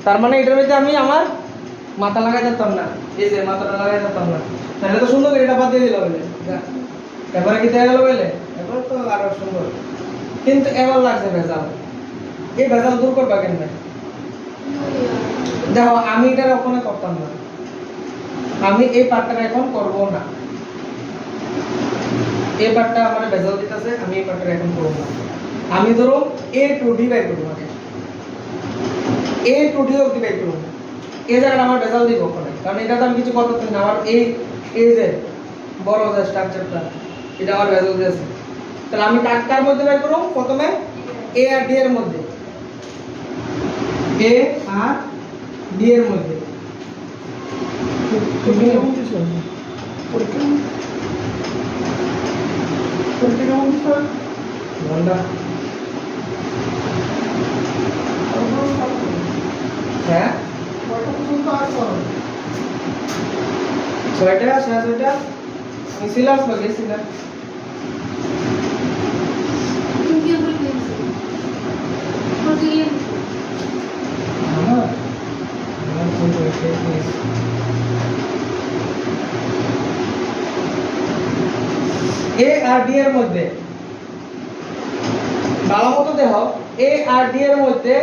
Speaker 1: তার মানে এটার মধ্যে আমি আমার মাথা লাগাই দিতাম না, এই যে মাথাটা লাগাই দিতাম না, তাহলে তো সুন্দর করে এটা বাদ দিয়ে দিল বলে। এবারে কি দেয়া গেল বলে? এবার তো আরো সুন্দর। কিন্তু এবার লাগছে ভেজাল। এই ভেজাল দূর করবা কেন? দেখো আমি এটার ওখানে করতাম না, আমি এই পার্টটা এখন করব না। এই পার্টটা আমার ভেজাল দিতেছে, আমি এই পার্টটা এখন করব না। আমি ধরো a to d বাই করব, আগে a to d অবধি বাই করব। এই জায়গাটা আমার ভেজাল দিব ওখানে, কারণ এটা তো আমি কিছু করতে না। আমার এই যে বড় যে স্ট্রাকচারটা এটা আমার ভেজাল দিয়েছে। তাহলে আমি কার মধ্যে বাই করব? প্রথমে a আর d এর মধ্যে, a আর d এর মধ্যে। তুমি কেমন কিছু পরীক্ষা কেমন কিছু ঘন্টা হ্যাঁ 6টা 6:30 সিলাস বাকি সিলাস এ আর ডি এর মধ্যে ভালো মতো দেখো, এ আর ডি এর মধ্যে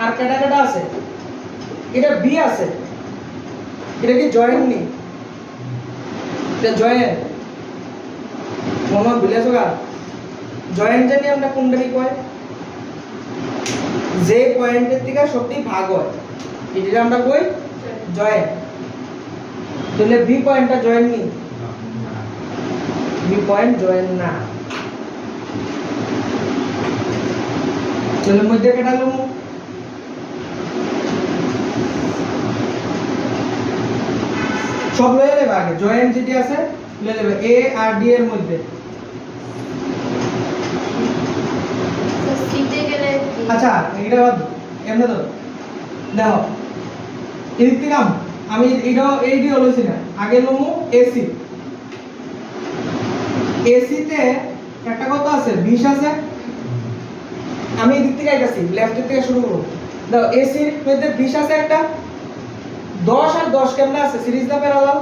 Speaker 1: আর কাটা কাটা আছে, এটা বি আছে, এটা কি জয়েন্ট নি? এটা জয়েন্ট মনে ভুলেছো গা? জয়েন্ট জানি আমরা কোনটা কি কয়? যে পয়েন্টের থেকে সবটি ভাগ হয় এটা আমরা কই জয়েন্ট। তাহলে বি পয়েন্টটা জয়েন্ট নি? বি পয়েন্ট জয়েন্ট না। তাহলে মধ্যে কেটা লম সব লয়ে নেবে আগে, জয়েন্ট যেটি আছে লয়ে নেবে এ আর ডি এর মধ্যে।
Speaker 2: 6
Speaker 1: আচ্ছা এটা এমনি তো দেখো এদিক থেকে আমি এটাও এই দিয়ে বলেছি না আগে নমু এসি এসিতে একটা কত আছে 20 আছে আমি এদিক থেকে আইতাছি লেফট থেকে শুরু করব দাও এসির মধ্যে 20 আছে একটা 10 আর 10 কেমনে আছে সিরিজ না প্যারালাল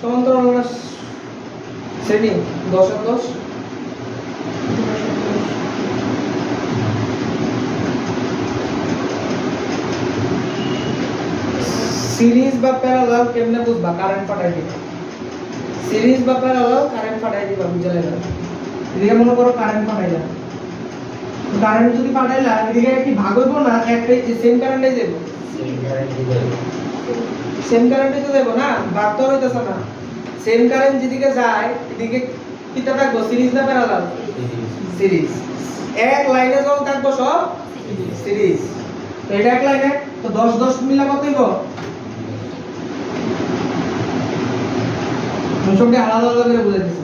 Speaker 1: সমান্তরাল না শ্রেণী 10 আর 10 সিরিজ বা প্যারালাল কেমনে বুঝবা কারেন্ট ফাটাই দিবা সিরিজ বা প্যারালাল কারেন্ট ফাটাই দিবা বুঝলে না এদিকে মনে করো কারেন্ট ফাটাইলা কারেন্ট যদি ফাটাইলা এদিকে কি ভাগ হইব না একটা সেম কারেন্টে যাব সেম কারেন্টে তো যাব না ভাগ তো হইতাছে না সেম কারেন্ট যেদিকে যায় এদিকে কিটা থাকবো সিরিজ না প্যারালাল সিরিজ এক লাইনে যখন থাকবো সব সিরিজ তো এটা এক লাইনে তো 10 10 মিলা কত হইব সবকে আলাদা আলাদা করে বুঝাই দিছি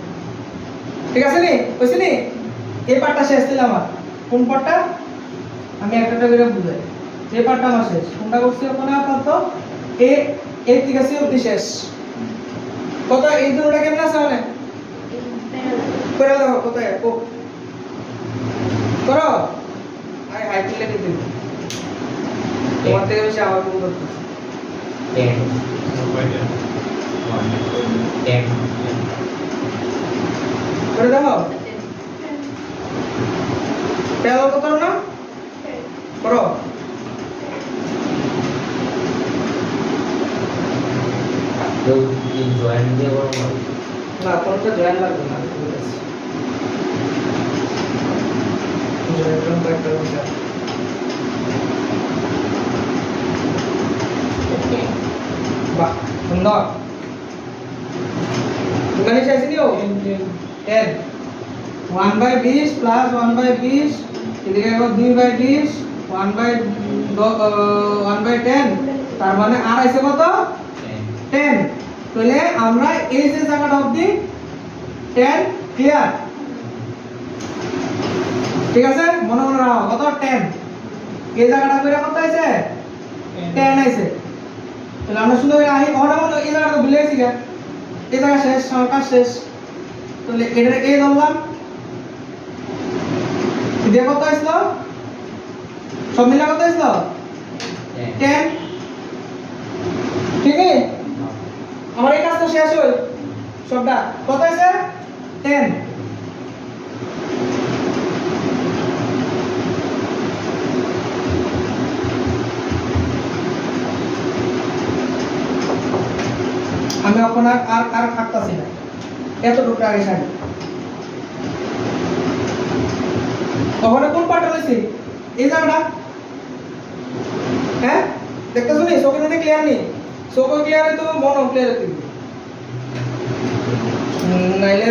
Speaker 1: ঠিক আছে নি কইছি নি এই পার্টটা শেষ ছিল আমার কোন পার্টটা আমি একটা করে বুঝাই এই পার্টটা আমার শেষ কোনটা করছি ওখানে আপাতত এই ঠিক আছে অবধি শেষ কত এই দুটোটা কেমন আছে মানে করে দাও কত করো আই হাই কিলে দিতে তোমার থেকে বেশি আমার কোন করতে
Speaker 3: 10
Speaker 1: করে দাও প্যারালাল কত না করো
Speaker 3: তো এই জয়েন্ট দিয়ে বড়
Speaker 1: না কোনটা জয়েন লাগবে না জয়েন করতে হবে বাহ সুন্দর এখানে শেষ নিও 10 1/20 প্লাস 1/20 এদিকে আবার 2/20 1/10 তার মানে আর আছে কত 10 তাহলে আমরা এই যে জায়গাটা অবধি 10 ক্লিয়ার ঠিক আছে মনে মনে রাখো কত 10 এই জায়গাটা কইরা কত আছে 10 আছে তাহলে আমরা সুন্দর করে আহি ওটা মনে এই জায়গাটা ভুলে গেছি গা এই জায়গা শেষ আমার কাজ শেষ তাহলে এটা এই ধরলাম দিয়ে কত আসলো সব মিলা কত আসলো 10 ঠিক আছে আমার এই কাজটা শেষ হল সবটা কত আছে 10 আমি এখন আর থাকতাছি না এতটুকু আগে সারি ওখানে কোন পার্ট হয়েছে এই জায়গাটা হ্যাঁ দেখতে শুনি চোখে মধ্যে ক্লিয়ার নেই চোখে ক্লিয়ার হয়তো মন ক্লিয়ার হতে নাইলে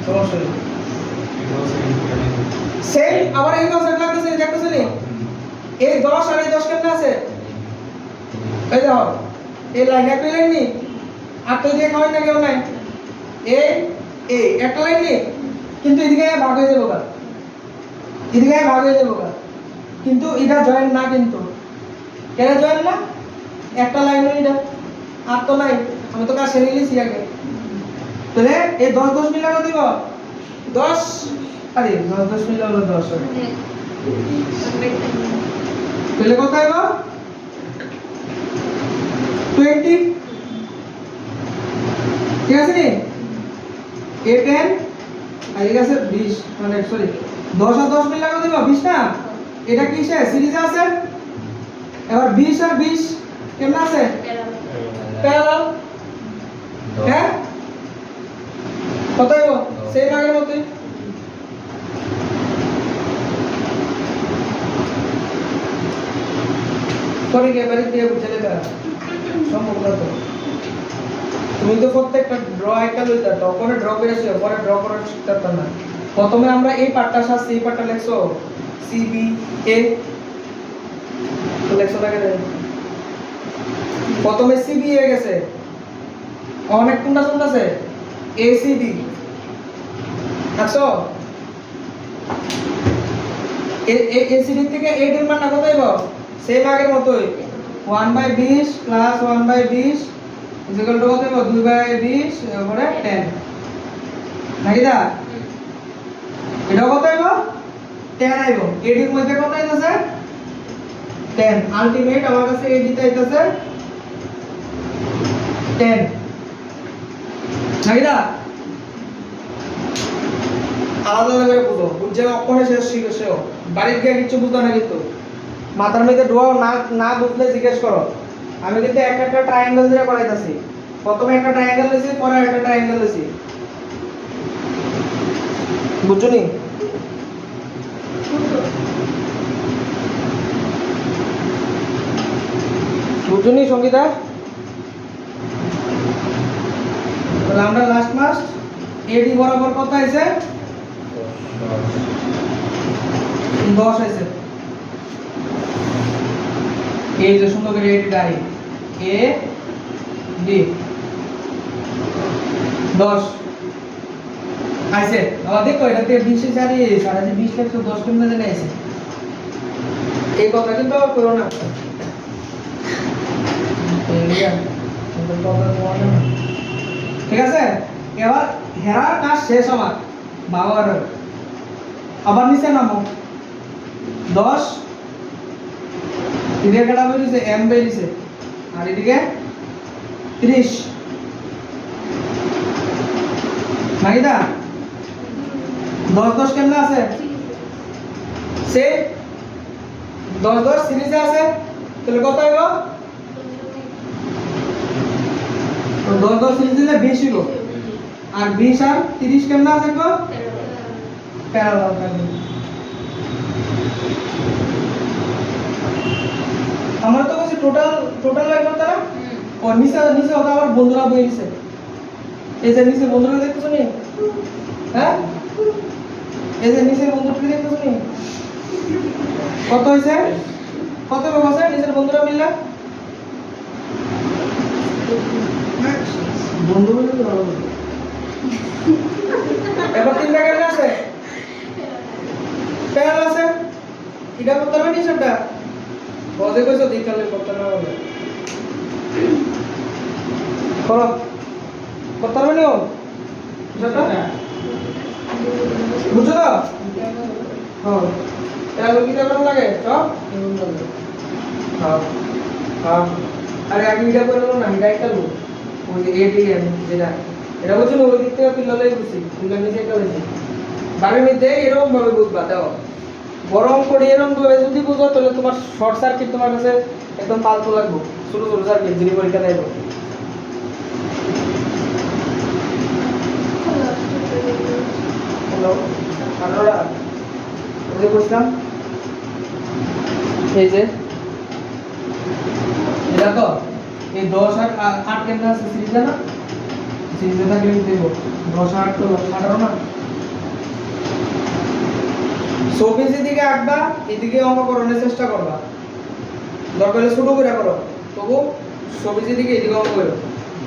Speaker 1: সমস্যা নেই সেম আবার এই কনসেপ্ট লাগতেছে দেখতে শুনি এই 10 আর এই 10 কেমন আছে এই দেখো এই লাইন একটা লাইন নি আর তো দিয়ে খাওয়াই না কেউ নাই এই একটা লাইন নি কিন্তু এদিকে ভাগ হয়ে যাবো গা এদিকে ভাগ হয়ে যাবো গা কিন্তু এটা জয়েন না কিন্তু কেন জয়েন না একটা লাইন এটা আর তো নাই আমি তো কাজ সেরে নিয়েছি আগে তাহলে এই 10 10 মিলা কত দিব 10 আরে 10 10 মিলা হলো 10 তাহলে কত আইব 20 ঠিক আছে নি এ 10 আর এই আছে 20 মানে সরি 10 আর 10 মিলা কত দিব 20 না এটা কিসে সিরিজে আছে এবার 20 আর 20 কেমন আছে প্যারালাল হ্যাঁ কত হইব সেই আগের মতই সরি কে বাড়ি দিয়ে বুঝলে না সম্ভব না তো তুমি তো প্রত্যেকটা ড্র একটা লইতা তখন ড্র করেছো পরে ড্র করার শিখতে না প্রথমে আমরা এই পার্টটা সাথে এই পার্টটা লিখছো সিবি এ তো লিখছো লাগে প্রথমে সিবি এ গেছে অনেক কোনটা শুনতাছে এসিবি আচ্ছা এসিডি থেকে 8 এর মান না কত হইব সেম আগের মতই 1/20 প্লাস 1/20 ইকুয়াল টু কত হইব 2/20 এরপরে 10 নাকি দা এটা কত হইব 10 আইব 8 এর মধ্যে কত আইতাছে 10 আলটিমেট আমার কাছে এই দিতে আইতাছে 10 নাকি দা আলাদা আলাদা করে বুঝো বুঝে অক্ষরে শেষ শিখেছো বাড়িতে গিয়ে কিছু বুঝো না কিন্তু মাথার মধ্যে ডোয়া না না বুঝলে জিজ্ঞেস করো আমি কিন্তু একটা ট্রায়াঙ্গেল দিয়ে করাইতাছি প্রথমে একটা ট্রায়াঙ্গেল দিছি পরে একটা ট্রায়াঙ্গেল দিছি বুঝছো নি বুঝছো নি সঙ্গীতা তাহলে আমরা লাস্ট মাস এডি বরাবর কত আছে 10 আছে এই যে সুন্দর করে এডি ডাই এ ডি 10 আছে আবার দেখো এটাতে 20 এর সারি সারা যে 20 লাখ 10 কেমনে জানা আছে এই কথা কিন্তু আবার করো না ঠিক আছে এবার হেরার কাজ শেষ আমার বাবার আবার নিচে নামো 10 এদিকে কাটা বেরিয়েছে এম বেরিয়েছে আর এদিকে 30 নাকি দা 10 কেমনে আছে সে 10 সিরিজে আছে তাহলে কত হইব তো 10 সিরিজে 20 হইব আর 20 আর 30 কেমনে আছে গো প্যারালাল থাকবে আমরা তো বলছি টোটাল লাগবে তারা আর নিচে ওটা আবার বন্ধুরা বই দিছে এই যে নিচে বন্ধুরা দেখতেছো নি হ্যাঁ এই যে নিচে বন্ধুরা দেখতেছো নি কত হইছে কত হবে নিচের বন্ধুরা মিললে বন্ধু বলে তো ভালো এবার তিন জায়গায় আছে প্যারাল আছে এটা করতে হবে নিচেরটা বজে কইছো দিকালে করতে না হবে করো করতে হবে নিও বুঝছো বুঝছো তো হ্যাঁ এটা কি করতে লাগে সব হ্যাঁ হ্যাঁ আরে আগে এটা করে লো না এটা একটা লো ওই এটিএম যেটা এটা বুঝছো ওই দিক থেকে পিলালেই বুঝছি তুই নিচে একটা বুঝছি বাড়ির মধ্যে এরকম ভাবে বুঝবা দাও গরম করে এরকম ভাবে যদি বুঝো তাহলে তোমার শর্ট সার্কিট তোমার কাছে একদম ফালতু লাগবে ছোট ছোট সার্কিট যিনি পরীক্ষা দেব হ্যালো আমরা ওই বুঝলাম এই যে এটা তো এই 10 আর 8 কেমন আছে সিরিজে না সিরিজে থাকলে দেব 10 8 তো 18 না সবিজি দিকে আঁকবা এদিকে অঙ্ক করার চেষ্টা করবা দরকার হলে ছোট করে করো তবু সবিজি দিকে এদিকে অঙ্ক করো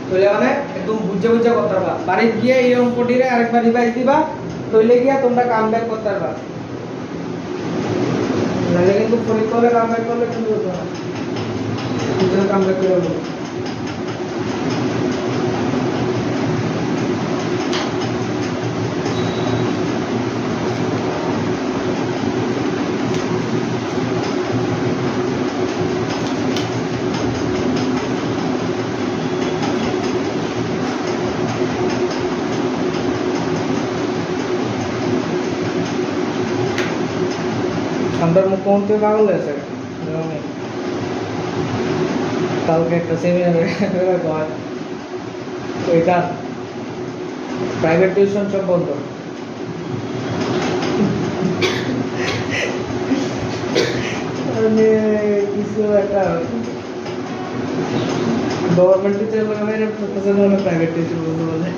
Speaker 1: তাহলে মানে একদম বুঝে বুঝে করতে পারবা বাড়ি গিয়ে এই অঙ্কটিরে আরেকবার রিভাইজ দিবা তাহলে গিয়া তোমরা কাম ব্যাক করতে পারবা নাহলে কিন্তু পরীক্ষা হলে কাম ব্যাক করলে কিন্তু হতো না বুঝে কাম ব্যাক করে হলো আমরা মুখ্যমন্ত্রী পাগল হয়েছে কালকে একটা সেমিনারে ওইটা প্রাইভেট টিউশন সব বন্ধ কিছু একটা গভর্নমেন্ট টিচার মানে প্রাইভেট টিউশন বন্ধ বলে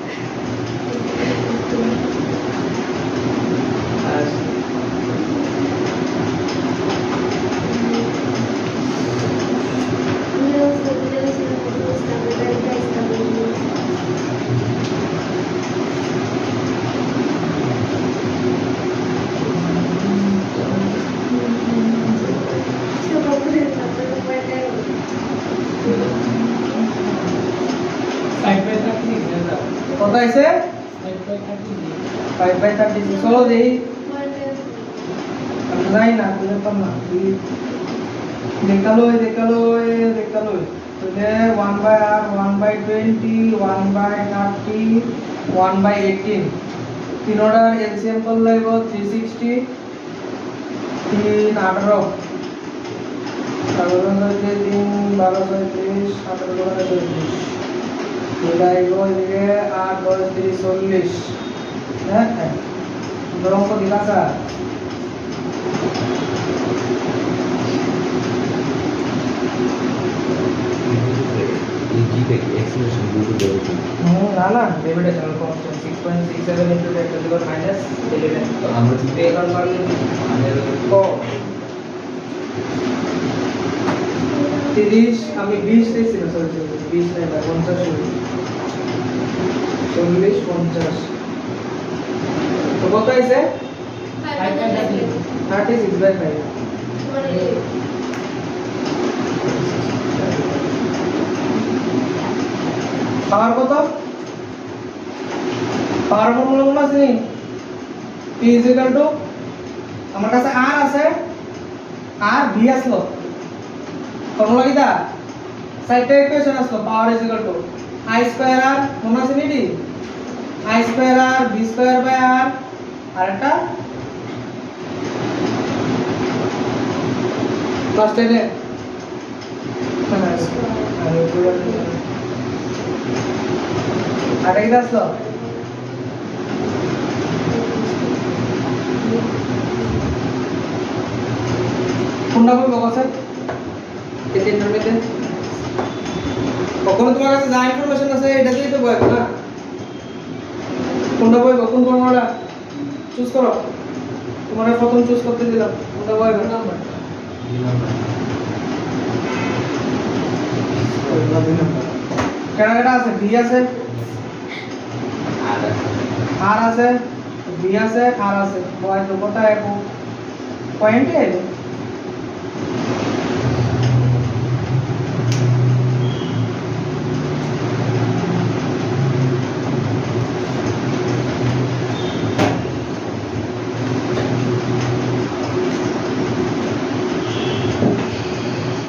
Speaker 1: আছে 5/36 চলো দেই আমি যাই না বুঝতাম না দেখালো তাহলে 1/r 1/20 1/30 1/18 তিন অর্ডার এলসিএম করলে হইব 360 3 18 তারপরে হচ্ছে 3 12 35 18 করে 34 এটা হইব এদিকে 8 10 30 40 হ্যাঁ অঙ্ক দিলাসা
Speaker 3: এই জিতে এক্সেলেশন গুলো দেবে
Speaker 1: না না ডেভিডেশন constant 6.67 into 10 to the power minus 11
Speaker 3: তো আমরা যদি
Speaker 1: পে কর করলে
Speaker 3: আমাদের
Speaker 1: তো 30 আমি 20 দিয়েছিলাম সরি 20 নাই 50 40 50 তো কত হইছে 36/5 পাওয়ার কত পাওয়ার ফর্মুলা কোন আছে P আমার কাছে R আছে আর V আসলো ফর্মুলা কিটা সাইডে ইকুয়েশন আসলো পাওয়ার I স্কয়ার R মনে আছে নি I square R V square by R আর একটা ফার্স্ট এনে আর এটা আসলো কোনটা বলবো কথা এই তিনটার মধ্যে কখনো তোমার কাছে যা ইনফরমেশন আছে এটা দিয়েই তো বলবো না কোনটা বলবো কোন ফর্মুলা চুজ করো তোমার প্রথম চুজ করতে দিলাম কোনটা বলবো নাম্বার কেনা কেটা আছে ভি আছে আর আছে ভি আছে আর আছে বয় তো কত এক পয়েন্টে